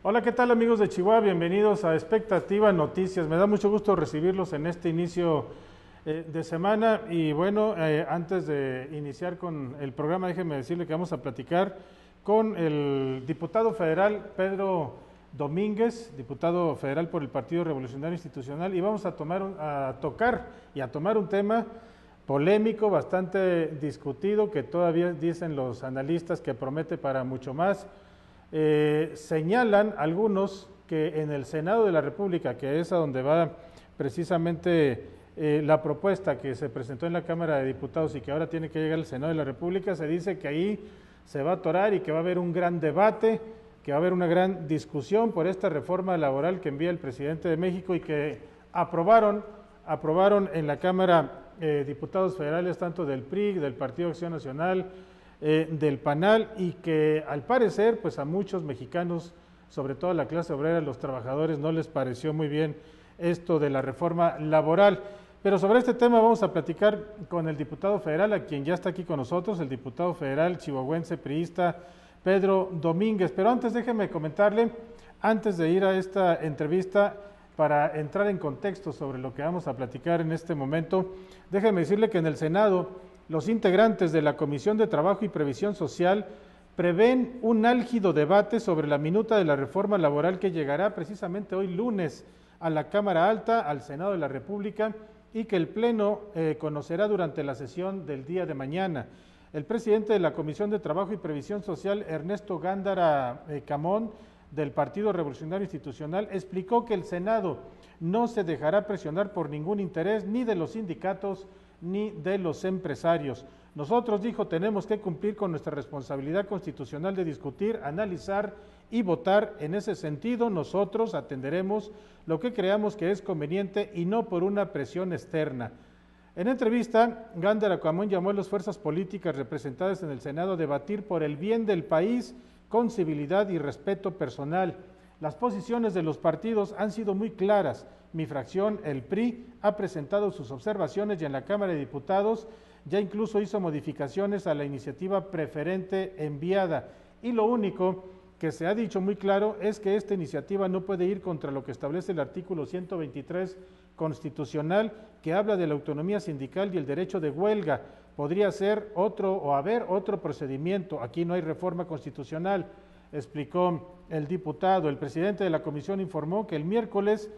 Hola, ¿qué tal amigos de Chihuahua? Bienvenidos a Expectativa Noticias. Me da mucho gusto recibirlos en este inicio de semana y bueno, antes de iniciar con el programa, déjenme decirle que vamos a platicar con el diputado federal Pedro Domínguez, diputado federal por el Partido Revolucionario Institucional, y vamos a tocar y a tomar un tema polémico, bastante discutido, que todavía dicen los analistas que promete para mucho más. Señalan algunos que en el Senado de la República, que es a donde va precisamente la propuesta que se presentó en la Cámara de Diputados y que ahora tiene que llegar al Senado de la República, se dice que ahí se va a atorar y que va a haber un gran debate, que va a haber una gran discusión por esta reforma laboral que envía el presidente de México y que aprobaron en la Cámara diputados federales tanto del PRI, del Partido Acción Nacional, del PANAL, y que al parecer pues a muchos mexicanos, sobre todo a la clase obrera, los trabajadores, no les pareció muy bien esto de la reforma laboral. Pero sobre este tema vamos a platicar con el diputado federal, a quien ya está aquí con nosotros, el diputado federal chihuahuense priista Pedro Domínguez. Pero antes déjeme comentarle, antes de ir a esta entrevista, para entrar en contexto sobre lo que vamos a platicar en este momento, déjeme decirle que en el Senado los integrantes de la Comisión de Trabajo y Previsión Social prevén un álgido debate sobre la minuta de la reforma laboral que llegará precisamente hoy lunes a la Cámara Alta, al Senado de la República, y que el Pleno conocerá durante la sesión del día de mañana. El presidente de la Comisión de Trabajo y Previsión Social, Ernesto Gándara Camón, del Partido Revolucionario Institucional, explicó que el Senado no se dejará presionar por ningún interés ni de los sindicatos ni de los empresarios. Nosotros, dijo, tenemos que cumplir con nuestra responsabilidad constitucional de discutir, analizar y votar. En ese sentido, nosotros atenderemos lo que creamos que es conveniente y no por una presión externa. En entrevista, Gándara Camón llamó a las fuerzas políticas representadas en el Senado a debatir por el bien del país con civilidad y respeto personal. Las posiciones de los partidos han sido muy claras. Mi fracción, el PRI, ha presentado sus observaciones y en la Cámara de Diputados ya incluso hizo modificaciones a la iniciativa preferente enviada. Y lo único que se ha dicho muy claro es que esta iniciativa no puede ir contra lo que establece el artículo 123 constitucional, que habla de la autonomía sindical y el derecho de huelga. Podría ser otro o haber otro procedimiento. Aquí no hay reforma constitucional, explicó el diputado. El presidente de la comisión informó que el miércoles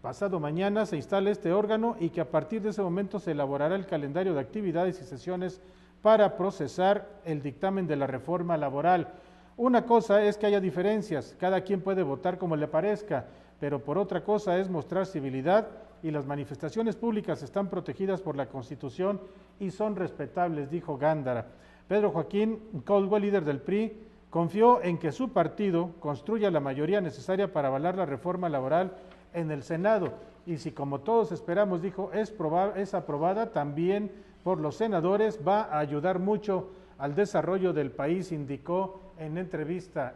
pasado mañana se instala este órgano y que a partir de ese momento se elaborará el calendario de actividades y sesiones para procesar el dictamen de la reforma laboral. Una cosa es que haya diferencias, cada quien puede votar como le parezca, pero por otra cosa es mostrar civilidad, y las manifestaciones públicas están protegidas por la Constitución y son respetables, dijo Gándara. Pedro Joaquín Caldwell, líder del PRI, confió en que su partido construya la mayoría necesaria para avalar la reforma laboral en el Senado, y si, como todos esperamos, dijo, es aprobada también por los senadores, va a ayudar mucho al desarrollo del país, indicó en entrevista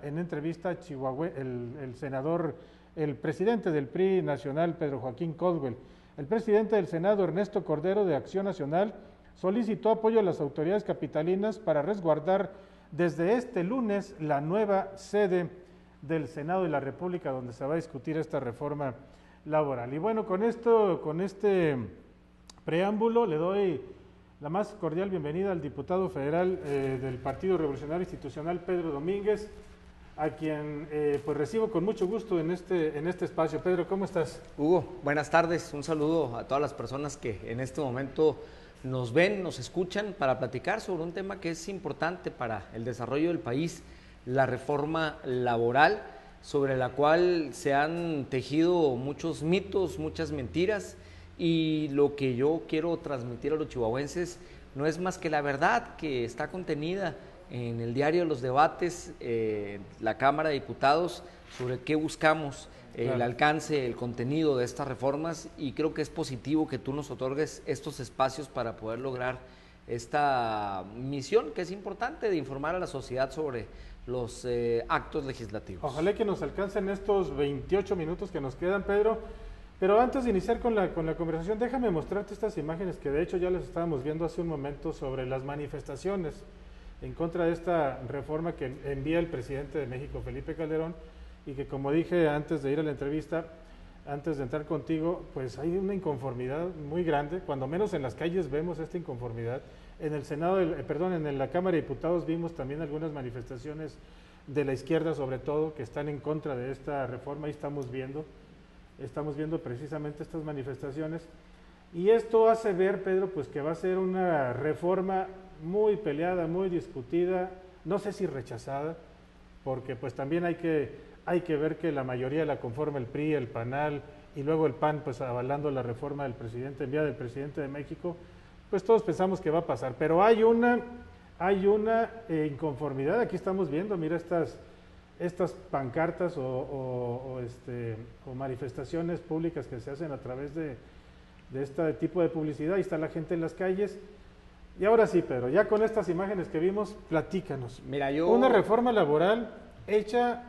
Chihuahua, el senador, el presidente del PRI nacional, Pedro Joaquín Caldwell. El presidente del Senado, Ernesto Cordero, de Acción Nacional, solicitó apoyo a las autoridades capitalinas para resguardar desde este lunes la nueva sede del Senado de la República, donde se va a discutir esta reforma laboral. Y bueno, con este preámbulo le doy la más cordial bienvenida al diputado federal del Partido Revolucionario Institucional, Pedro Domínguez, a quien pues recibo con mucho gusto en este espacio. Pedro, ¿cómo estás? Hugo, buenas tardes, un saludo a todas las personas que en este momento nos ven, nos escuchan, para platicar sobre un tema que es importante para el desarrollo del país, la reforma laboral, sobre la cual se han tejido muchos mitos, muchas mentiras, y lo que yo quiero transmitir a los chihuahuenses no es más que la verdad que está contenida en el diario de los debates, la Cámara de Diputados, sobre qué buscamos, el alcance, el contenido de estas reformas, y creo que es positivo que tú nos otorgues estos espacios para poder lograr esta misión que es importante, de informar a la sociedad sobre los actos legislativos. Ojalá que nos alcancen estos 28 minutos que nos quedan, Pedro. Pero antes de iniciar con la conversación, déjame mostrarte estas imágenes que de hecho ya las estábamos viendo hace un momento sobre las manifestaciones en contra de esta reforma que envía el presidente de México, Felipe Calderón, y que, como dije antes de ir a la entrevista, antes de entrar contigo, pues hay una inconformidad muy grande, cuando menos en las calles vemos esta inconformidad. En el Senado, en la Cámara de Diputados vimos también algunas manifestaciones de la izquierda, sobre todo, que están en contra de esta reforma, y estamos viendo precisamente estas manifestaciones. Y esto hace ver, Pedro, pues que va a ser una reforma muy peleada, muy discutida, no sé si rechazada, porque pues también hay que ver que la mayoría la conforma el PRI, el PANAL y luego el PAN, pues avalando la reforma del presidente, enviada del presidente de México. Pues todos pensamos que va a pasar, pero hay una inconformidad. Aquí estamos viendo, mira estas pancartas o manifestaciones públicas que se hacen a través de este tipo de publicidad. Ahí está la gente en las calles. Y ahora sí, Pedro, ya con estas imágenes que vimos, platícanos. Mira, una reforma laboral hecha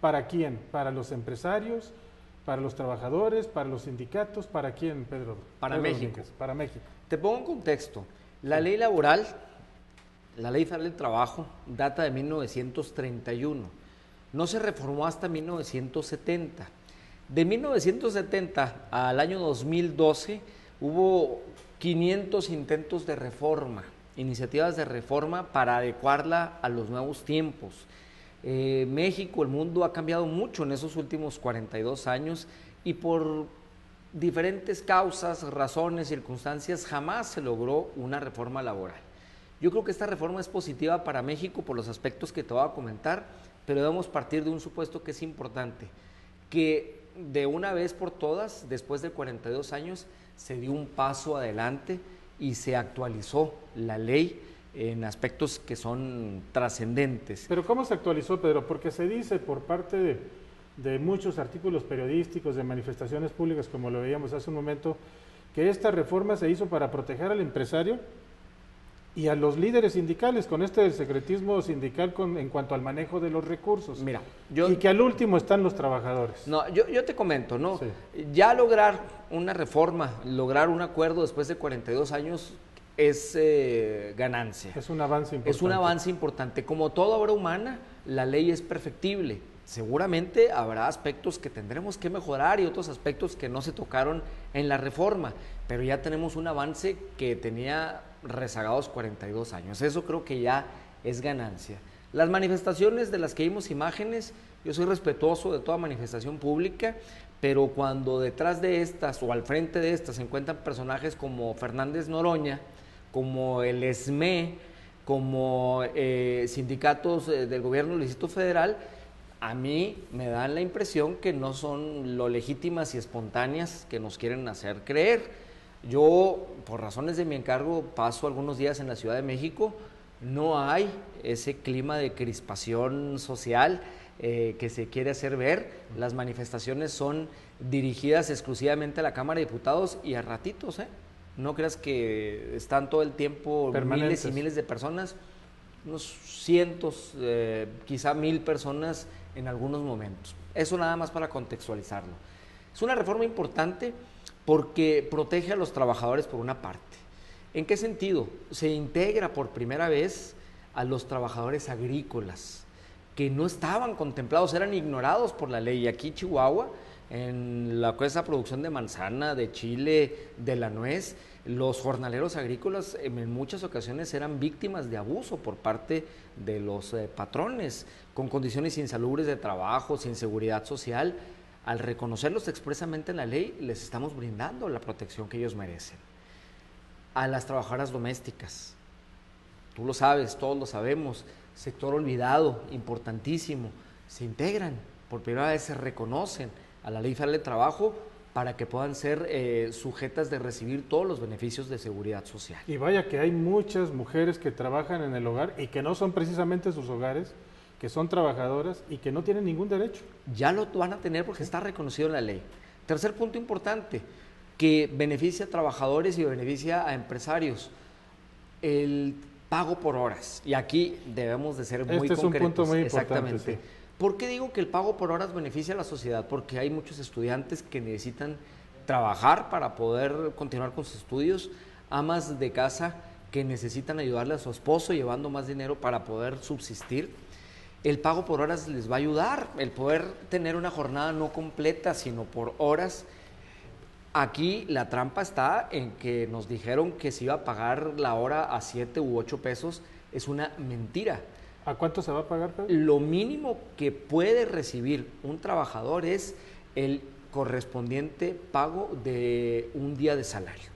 ¿para quién? ¿Para los empresarios? ¿Para los trabajadores? ¿Para los sindicatos? ¿Para quién, Pedro? Para México. Para México. Te pongo en contexto. La ley laboral, la ley federal del trabajo, data de 1931. No se reformó hasta 1970. De 1970 al año 2012 hubo 500 intentos de reforma, iniciativas de reforma para adecuarla a los nuevos tiempos. México, el mundo ha cambiado mucho en esos últimos 42 años y por diferentes causas, razones, circunstancias, jamás se logró una reforma laboral. Yo creo que esta reforma es positiva para México por los aspectos que te voy a comentar, pero debemos partir de un supuesto que es importante, que de una vez por todas, después de 42 años, se dio un paso adelante y se actualizó la ley en aspectos que son trascendentes. Pero ¿cómo se actualizó, Pedro? Porque se dice por parte de muchos artículos periodísticos, de manifestaciones públicas, como lo veíamos hace un momento, que esta reforma se hizo para proteger al empresario y a los líderes sindicales, con del secretismo sindical en cuanto al manejo de los recursos. Mira, y que al último están los trabajadores. No, yo te comento, ¿no? Sí. Ya lograr una reforma, lograr un acuerdo después de 42 años es ganancia. Es un avance importante. Es un avance importante. Como toda obra humana, la ley es perfectible. Seguramente habrá aspectos que tendremos que mejorar y otros aspectos que no se tocaron en la reforma, pero ya tenemos un avance que tenía rezagados 42 años. Eso creo que ya es ganancia. Las manifestaciones de las que vimos imágenes, yo soy respetuoso de toda manifestación pública, pero cuando detrás de estas o al frente de estas se encuentran personajes como Fernández Noroña, como el ESME, como sindicatos del gobierno del Distrito Federal, a mí me dan la impresión que no son lo legítimas y espontáneas que nos quieren hacer creer. Yo, por razones de mi encargo, paso algunos días en la Ciudad de México, no hay ese clima de crispación social que se quiere hacer ver. Las manifestaciones son dirigidas exclusivamente a la Cámara de Diputados y a ratitos, no creas que están todo el tiempo miles y miles de personas, unos cientos, quizá 1000 personas en algunos momentos. Eso nada más para contextualizarlo. Es una reforma importante porque protege a los trabajadores por una parte. ¿En qué sentido? Se integra por primera vez a los trabajadores agrícolas que no estaban contemplados, eran ignorados por la ley. Aquí en Chihuahua, en esa producción de manzana, de chile, de la nuez, los jornaleros agrícolas en muchas ocasiones eran víctimas de abuso por parte de los patrones, con condiciones insalubres de trabajo, sin seguridad social. Al reconocerlos expresamente en la ley, les estamos brindando la protección que ellos merecen. A las trabajadoras domésticas, tú lo sabes, todos lo sabemos, sector olvidado, importantísimo, se integran, por primera vez se reconocen a la Ley Federal de Trabajo para que puedan ser sujetas de recibir todos los beneficios de seguridad social. Y vaya que hay muchas mujeres que trabajan en el hogar y que no son precisamente sus hogares, que son trabajadoras y que no tienen ningún derecho. Ya lo van a tener porque está reconocido en la ley. Tercer punto importante, que beneficia a trabajadores y beneficia a empresarios, el pago por horas. Y aquí debemos de ser muy concretos. Este es un punto muy importante. Exactamente. Sí. ¿Por qué digo que el pago por horas beneficia a la sociedad? Porque hay muchos estudiantes que necesitan trabajar para poder continuar con sus estudios, amas de casa que necesitan ayudarle a su esposo llevando más dinero para poder subsistir. El pago por horas les va a ayudar, el poder tener una jornada no completa, sino por horas. Aquí la trampa está en que nos dijeron que se iba a pagar la hora a 7 u 8 pesos. Es una mentira. ¿A cuánto se va a pagar, Pedro? Lo mínimo que puede recibir un trabajador es el correspondiente pago de un día de salario.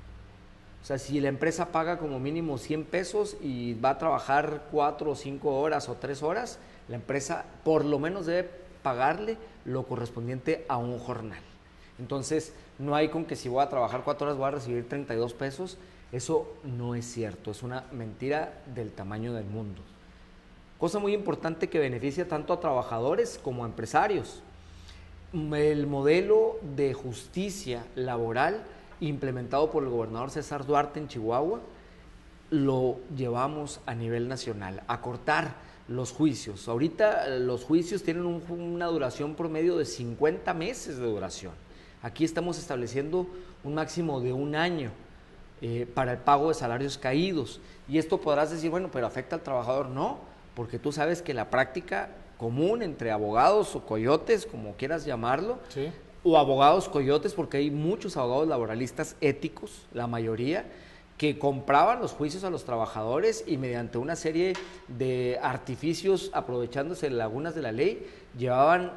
O sea, si la empresa paga como mínimo 100 pesos y va a trabajar 4 o 5 horas o 3 horas, la empresa por lo menos debe pagarle lo correspondiente a un jornal. Entonces, no hay con que si voy a trabajar 4 horas voy a recibir 32 pesos. Eso no es cierto, es una mentira del tamaño del mundo. Cosa muy importante que beneficia tanto a trabajadores como a empresarios. El modelo de justicia laboral implementado por el gobernador César Duarte en Chihuahua lo llevamos a nivel nacional, a cortar los juicios. Ahorita los juicios tienen una duración promedio de 50 meses de duración. Aquí estamos estableciendo un máximo de 1 año para el pago de salarios caídos. Y esto podrás decir, bueno, pero afecta al trabajador. No, porque tú sabes que la práctica común entre abogados o coyotes, como quieras llamarlo, Sí. o abogados coyotes, porque hay muchos abogados laboralistas éticos, la mayoría, que compraban los juicios a los trabajadores y mediante una serie de artificios, aprovechándose de lagunas de la ley, llevaban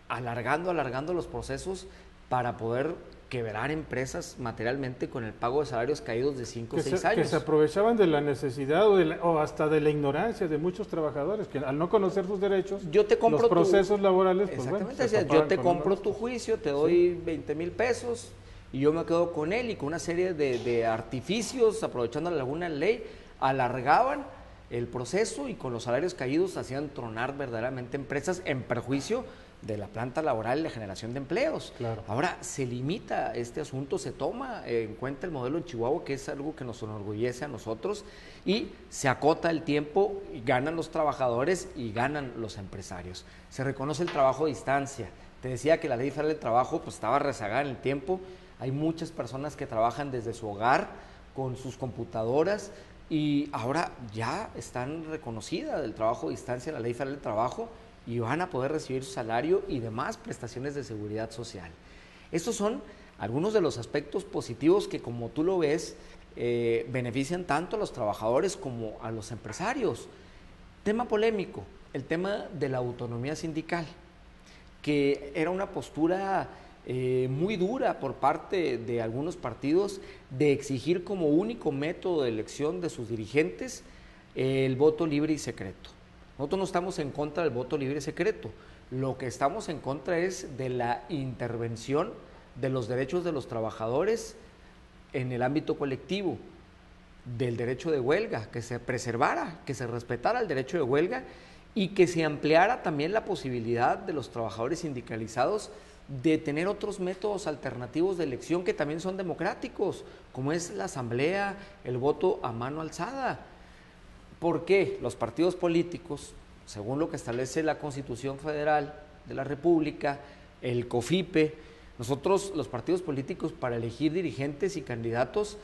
alargando los procesos para poder quebrar empresas materialmente con el pago de salarios caídos de 5 o 6 años. Que se aprovechaban de la necesidad o hasta de la ignorancia de muchos trabajadores, que al no conocer sus derechos, yo te compro los procesos laborales, pues bueno, exactamente, decía, yo te compro tu juicio, te doy 20,000 pesos y yo me quedo con él, y con una serie de artificios, aprovechando alguna ley, alargaban el proceso y con los salarios caídos hacían tronar verdaderamente empresas en perjuicio de la planta laboral y la generación de empleos. Claro. Ahora se limita este asunto, se toma en cuenta el modelo en Chihuahua, que es algo que nos enorgullece a nosotros, y se acota el tiempo, y ganan los trabajadores y ganan los empresarios. Se reconoce el trabajo a distancia. Te decía que la Ley Federal del Trabajo pues, estaba rezagada en el tiempo. Hay muchas personas que trabajan desde su hogar con sus computadoras y ahora ya están reconocidas el trabajo a distancia en la Ley Federal del Trabajo, y van a poder recibir su salario y demás prestaciones de seguridad social. Estos son algunos de los aspectos positivos que, como tú lo ves, benefician tanto a los trabajadores como a los empresarios. Tema polémico, el tema de la autonomía sindical, que era una postura muy dura por parte de algunos partidos de exigir como único método de elección de sus dirigentes el voto libre y secreto. Nosotros no estamos en contra del voto libre y secreto. Lo que estamos en contra es de la intervención de los derechos de los trabajadores en el ámbito colectivo, del derecho de huelga, que se preservara, que se respetara el derecho de huelga y que se ampliara también la posibilidad de los trabajadores sindicalizados de tener otros métodos alternativos de elección que también son democráticos, como es la asamblea, el voto a mano alzada. ¿Por qué? Los partidos políticos, según lo que establece la Constitución Federal de la República, el COFIPE, nosotros los partidos políticos para elegir dirigentes y candidatos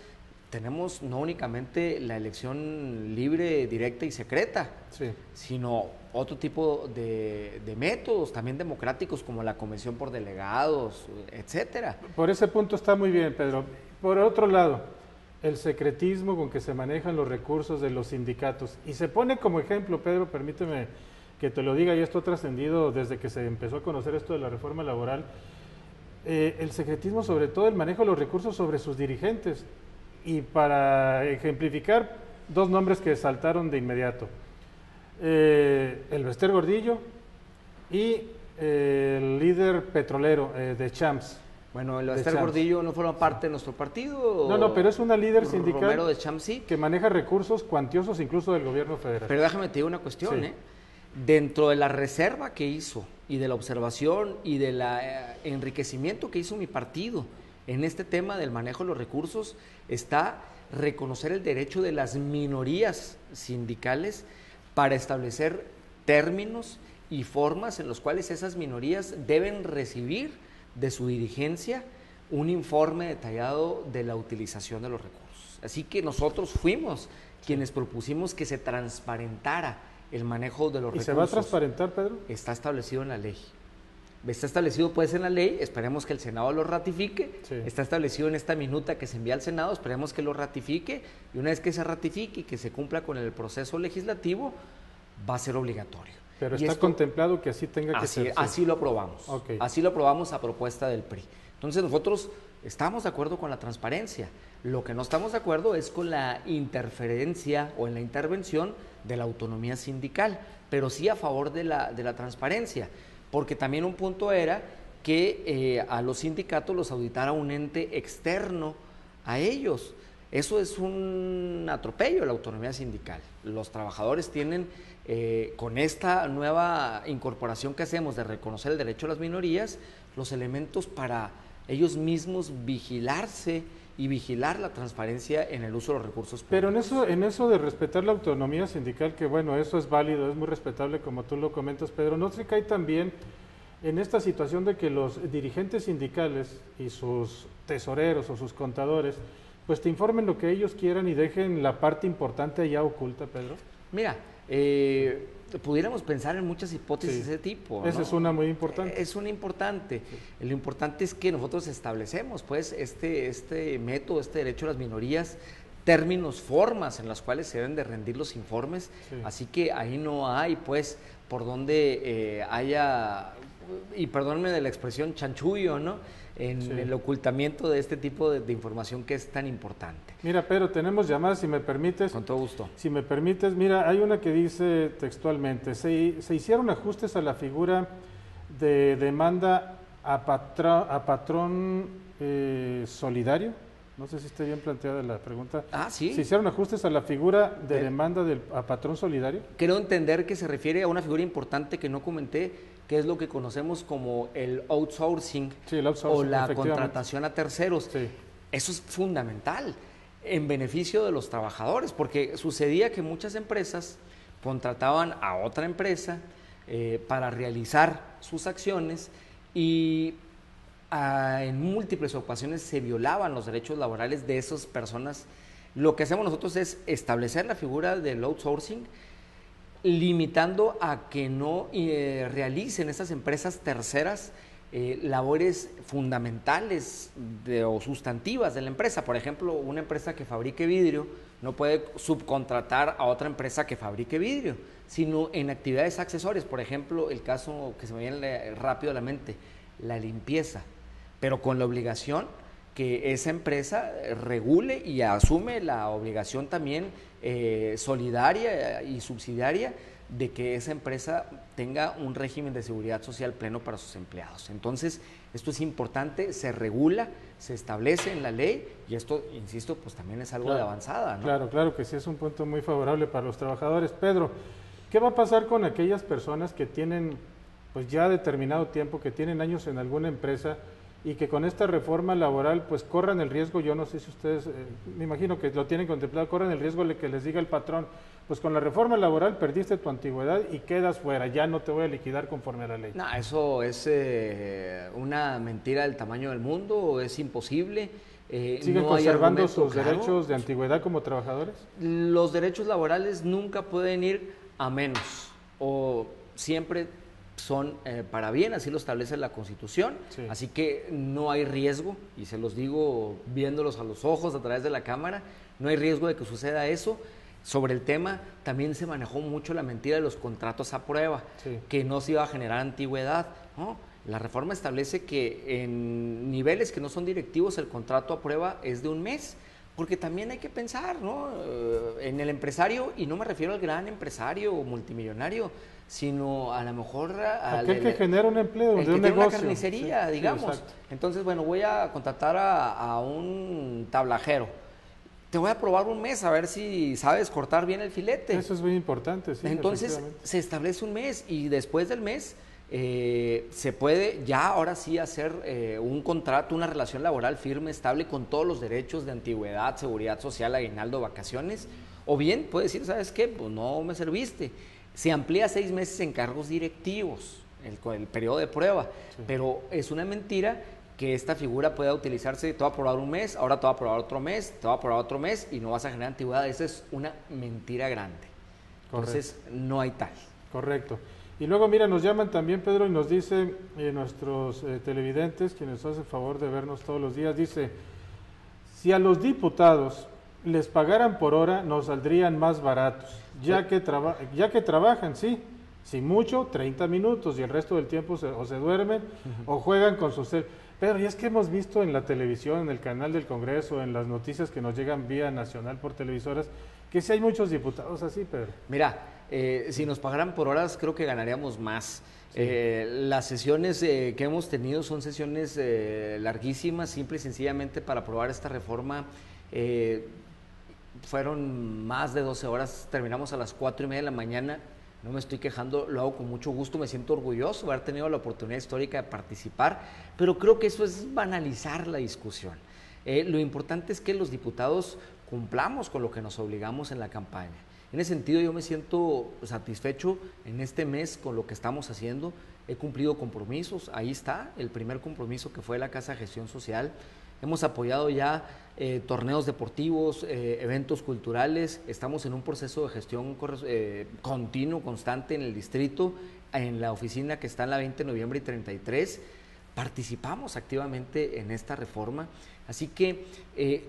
tenemos no únicamente la elección libre, directa y secreta, Sí. sino otro tipo de métodos también democráticos como la convención por delegados, etcétera. Por ese punto está muy bien, Pedro. Por otro lado, el secretismo con que se manejan los recursos de los sindicatos. Y se pone como ejemplo, Pedro, permíteme que te lo diga, y esto ha trascendido desde que se empezó a conocer esto de la reforma laboral, el secretismo, sobre todo el manejo de los recursos sobre sus dirigentes. Y para ejemplificar, 2 nombres que saltaron de inmediato. El Bester Gordillo y el líder petrolero de Champs. Bueno, el Bester Gordillo no forma parte de nuestro partido. No, pero es una líder sindical Romero de Champs, sí, que maneja recursos cuantiosos incluso del gobierno federal. Pero déjame te digo una cuestión, Sí. Dentro de la reserva que hizo y de la observación y del enriquecimiento que hizo mi partido en este tema del manejo de los recursos está reconocer el derecho de las minorías sindicales para establecer términos y formas en los cuales esas minorías deben recibir de su dirigencia un informe detallado de la utilización de los recursos. Así que nosotros fuimos quienes propusimos que se transparentara el manejo de los recursos. ¿Y se va a transparentar, Pedro? Está establecido en la ley. Está establecido pues en la ley, esperemos que el Senado lo ratifique, sí. Está establecido en esta minuta que se envía al Senado, esperemos que lo ratifique, y una vez que se ratifique y que se cumpla con el proceso legislativo, va a ser obligatorio. Pero está contemplado que así tenga que ser. Así lo aprobamos, okay. Así lo aprobamos a propuesta del PRI. Entonces nosotros estamos de acuerdo con la transparencia, lo que no estamos de acuerdo es con la interferencia o en la intervención de la autonomía sindical, pero sí a favor de la transparencia. Porque también un punto era que a los sindicatos los auditara un ente externo a ellos. Eso es un atropello de la autonomía sindical. Los trabajadores tienen, con esta nueva incorporación que hacemos de reconocer el derecho a las minorías, los elementos para ellos mismos vigilarse y vigilar la transparencia en el uso de los recursos públicos. Pero en eso de respetar la autonomía sindical, que bueno, eso es válido, es muy respetable como tú lo comentas, Pedro, ¿no se cae también en esta situación de que los dirigentes sindicales y sus tesoreros o sus contadores pues te informen lo que ellos quieran y dejen la parte importante allá oculta, Pedro? Mira, pudiéramos pensar en muchas hipótesis de ese tipo, ¿no? Esa es una muy importante. Es una importante. Sí. Lo importante es que nosotros establecemos pues este método, este derecho a las minorías, términos, formas en las cuales se deben de rendir los informes, sí. Así que ahí no hay pues por donde haya, y perdónenme de la expresión, chanchullo, ¿no? En sí. El ocultamiento de este tipo de información que es tan importante. Mira, Pedro, tenemos llamadas, si me permites. Con todo gusto. Si me permites, mira, hay una que dice textualmente, se hicieron ajustes a la figura de demanda a patrón solidario. No sé si está bien planteada la pregunta. Sí. ¿Se hicieron ajustes a la figura de demanda a patrón solidario? Creo entender que se refiere a una figura importante que no comenté, que es lo que conocemos como el outsourcing, sí, el outsourcing o la contratación a terceros. Sí. Eso es fundamental en beneficio de los trabajadores, porque sucedía que muchas empresas contrataban a otra empresa para realizar sus acciones y en múltiples ocasiones se violaban los derechos laborales de esas personas. Lo que hacemos nosotros es establecer la figura del outsourcing, limitando a que no realicen estas empresas terceras labores fundamentales o sustantivas de la empresa. Por ejemplo, una empresa que fabrique vidrio no puede subcontratar a otra empresa que fabrique vidrio, sino en actividades accesorias. Por ejemplo, el caso que se me viene rápido a la mente, la limpieza, pero con la obligación que esa empresa regule y asume la obligación también solidaria y subsidiaria de que esa empresa tenga un régimen de seguridad social pleno para sus empleados. Entonces, esto es importante, se regula, se establece en la ley y esto, insisto, pues también es algo de avanzada, ¿no? Claro, que sí es un punto muy favorable para los trabajadores. Pedro, ¿qué va a pasar con aquellas personas que tienen pues ya determinado tiempo, que tienen años en alguna empresa y que con esta reforma laboral pues corran el riesgo? Yo no sé si ustedes, me imagino que lo tienen contemplado, corran el riesgo de que les diga el patrón, pues con la reforma laboral perdiste tu antigüedad y quedas fuera, ya no te voy a liquidar conforme a la ley. No, eso es una mentira del tamaño del mundo, es imposible. ¿Siguen conservando sus derechos de antigüedad como trabajadores? Los derechos laborales nunca pueden ir a menos, o siempre son para bien, así lo establece la Constitución, sí. Así que no hay riesgo, y se los digo viéndolos a los ojos a través de la cámara, no hay riesgo de que suceda eso. Sobre el tema también se manejó mucho la mentira de los contratos a prueba, sí. Que no se iba a generar antigüedad, ¿no? La reforma establece que en niveles que no son directivos el contrato a prueba es de un mes, porque también hay que pensar, ¿no? En el empresario, y no me refiero al gran empresario o multimillonario, sino a lo mejor aquel que genera un empleo, de un negocio, una carnicería, sí, digamos. Sí, entonces, bueno, voy a contratar a un tablajero. Te voy a probar un mes a ver si sabes cortar bien el filete. Eso es muy importante, sí. Entonces se establece un mes y después del mes se puede ya ahora sí hacer un contrato, una relación laboral firme, estable, con todos los derechos de antigüedad, seguridad social, aguinaldo, vacaciones. O bien puede decir, ¿sabes qué? Pues no me serviste. Se amplía 6 meses en cargos directivos, el periodo de prueba, sí. Pero es una mentira que esta figura pueda utilizarse, te va a probar un mes, ahora te va a probar otro mes, te va a probar otro mes y no vas a generar antigüedad. Esa es una mentira grande. Entonces, no hay tal. Correcto. Y luego, mira, nos llaman también, Pedro, y nos dicen nuestros televidentes, quienes hacen favor de vernos todos los días, dice, si a los diputados les pagaran por hora, nos saldrían más baratos, ya que trabajan, sí, si mucho, 30 minutos, y el resto del tiempo o se duermen o juegan con sus... Pero y es que hemos visto en la televisión, en el canal del Congreso, en las noticias que nos llegan vía nacional por televisoras, que sí hay muchos diputados así, Pedro. Mira, si nos pagaran por horas, creo que ganaríamos más. Sí. Las sesiones que hemos tenido son sesiones larguísimas, simple y sencillamente para aprobar esta reforma. Fueron más de 12 horas, terminamos a las 4:30 de la mañana. No me estoy quejando, lo hago con mucho gusto, me siento orgulloso de haber tenido la oportunidad histórica de participar, pero creo que eso es banalizar la discusión. Lo importante es que los diputados cumplamos con lo que nos obligamos en la campaña. En ese sentido, yo me siento satisfecho en este mes con lo que estamos haciendo. He cumplido compromisos, ahí está el primer compromiso que fue la Casa de Gestión Social. Hemos apoyado ya torneos deportivos, eventos culturales, estamos en un proceso de gestión continuo, constante en el distrito, en la oficina que está en la 20 de noviembre y 33, participamos activamente en esta reforma, así que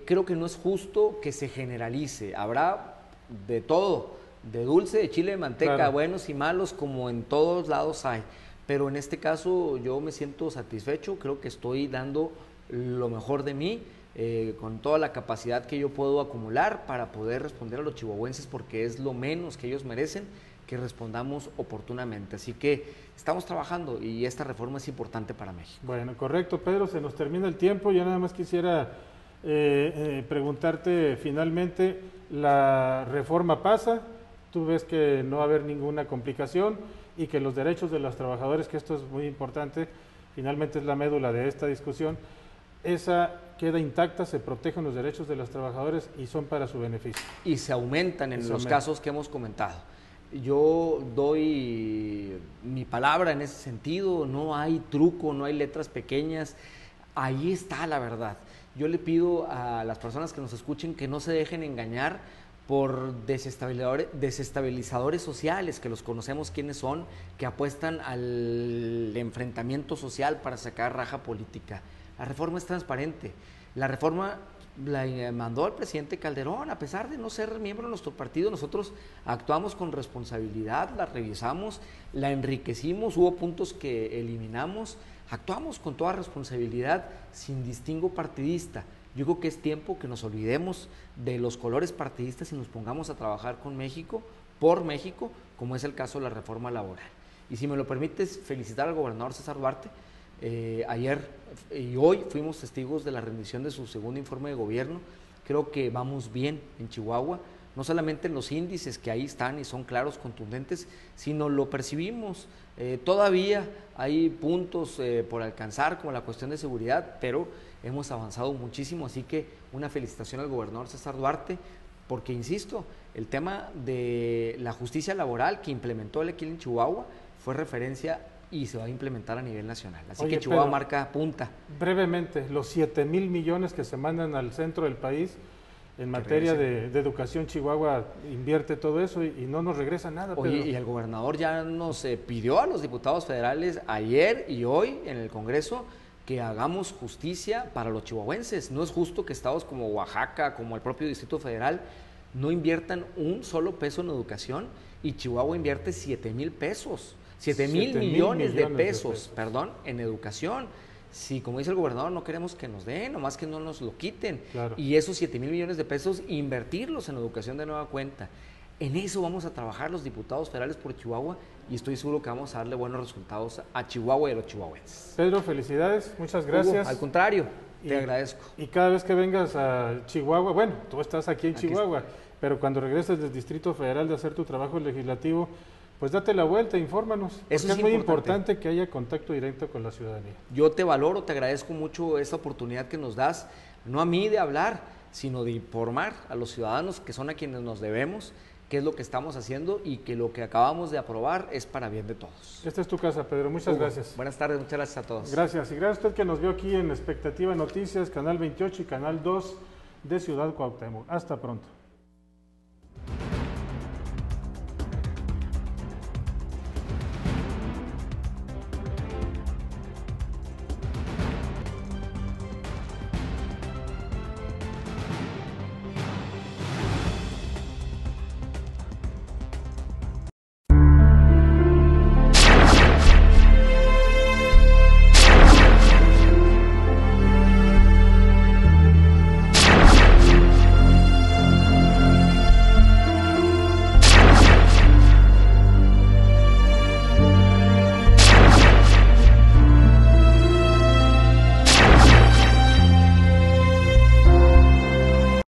creo que no es justo que se generalice, habrá de todo, de dulce, de chile, de manteca, claro, buenos y malos, como en todos lados hay, pero en este caso yo me siento satisfecho, creo que estoy dando lo mejor de mí, con toda la capacidad que yo puedo acumular para poder responder a los chihuahuenses, porque es lo menos que ellos merecen, que respondamos oportunamente. Así que estamos trabajando y esta reforma es importante para México. Bueno, correcto, Pedro, se nos termina el tiempo. Yo nada más quisiera preguntarte finalmente, la reforma pasa, tú ves que no va a haber ninguna complicación y que los derechos de los trabajadores, que esto es muy importante, finalmente es la médula de esta discusión, esa queda intacta, se protegen los derechos de los trabajadores y son para su beneficio. Y se aumentan en los casos que hemos comentado. Yo doy mi palabra en ese sentido, no hay truco, no hay letras pequeñas, ahí está la verdad. Yo le pido a las personas que nos escuchen que no se dejen engañar por desestabilizadores sociales, que los conocemos quiénes son, que apuestan al enfrentamiento social para sacar raja política. La reforma es transparente. La reforma la mandó el presidente Calderón, a pesar de no ser miembro de nuestro partido, nosotros actuamos con responsabilidad, la revisamos, la enriquecimos, hubo puntos que eliminamos, actuamos con toda responsabilidad, sin distingo partidista. Yo creo que es tiempo que nos olvidemos de los colores partidistas y nos pongamos a trabajar con México, por México, como es el caso de la reforma laboral. Y si me lo permites, felicitar al gobernador César Duarte. Ayer y hoy fuimos testigos de la rendición de su segundo informe de gobierno. Creo que vamos bien en Chihuahua, no solamente en los índices que ahí están y son claros, contundentes, sino lo percibimos. Todavía hay puntos por alcanzar, como la cuestión de seguridad, pero hemos avanzado muchísimo, así que una felicitación al gobernador César Duarte, porque insisto, el tema de la justicia laboral que implementó él aquí en Chihuahua fue referencia y se va a implementar a nivel nacional. Así que Chihuahua marca punta. Brevemente, los 7,000 millones que se mandan al centro del país en materia de educación, Chihuahua invierte todo eso y no nos regresa nada. Oye, y el gobernador ya nos pidió a los diputados federales ayer y hoy en el Congreso que hagamos justicia para los chihuahuenses. No es justo que estados como Oaxaca, como el propio Distrito Federal, no inviertan un solo peso en educación y Chihuahua invierte 7,000 pesos. 7,000 millones de pesos, en educación. Si, como dice el gobernador, no queremos que nos den, nomás que no nos lo quiten. Claro. Y esos 7,000 millones de pesos, invertirlos en educación de nueva cuenta. En eso vamos a trabajar los diputados federales por Chihuahua y estoy seguro que vamos a darle buenos resultados a Chihuahua y a los chihuahuenses. Pedro, felicidades, muchas gracias. Hugo, al contrario, te agradezco. Y cada vez que vengas a Chihuahua, bueno, tú estás aquí en Chihuahua, pero cuando regreses del Distrito Federal de hacer tu trabajo legislativo, pues date la vuelta, infórmanos, porque eso es muy importante que haya contacto directo con la ciudadanía. Yo te valoro, te agradezco mucho esta oportunidad que nos das, no a mí de hablar, sino de informar a los ciudadanos que son a quienes nos debemos, qué es lo que estamos haciendo y que lo que acabamos de aprobar es para bien de todos. Esta es tu casa, Pedro, muchas gracias. Buenas tardes, muchas gracias a todos. Gracias, y gracias a usted que nos vio aquí en Expectativa Noticias, Canal 28 y Canal 2 de Ciudad Cuauhtémoc. Hasta pronto.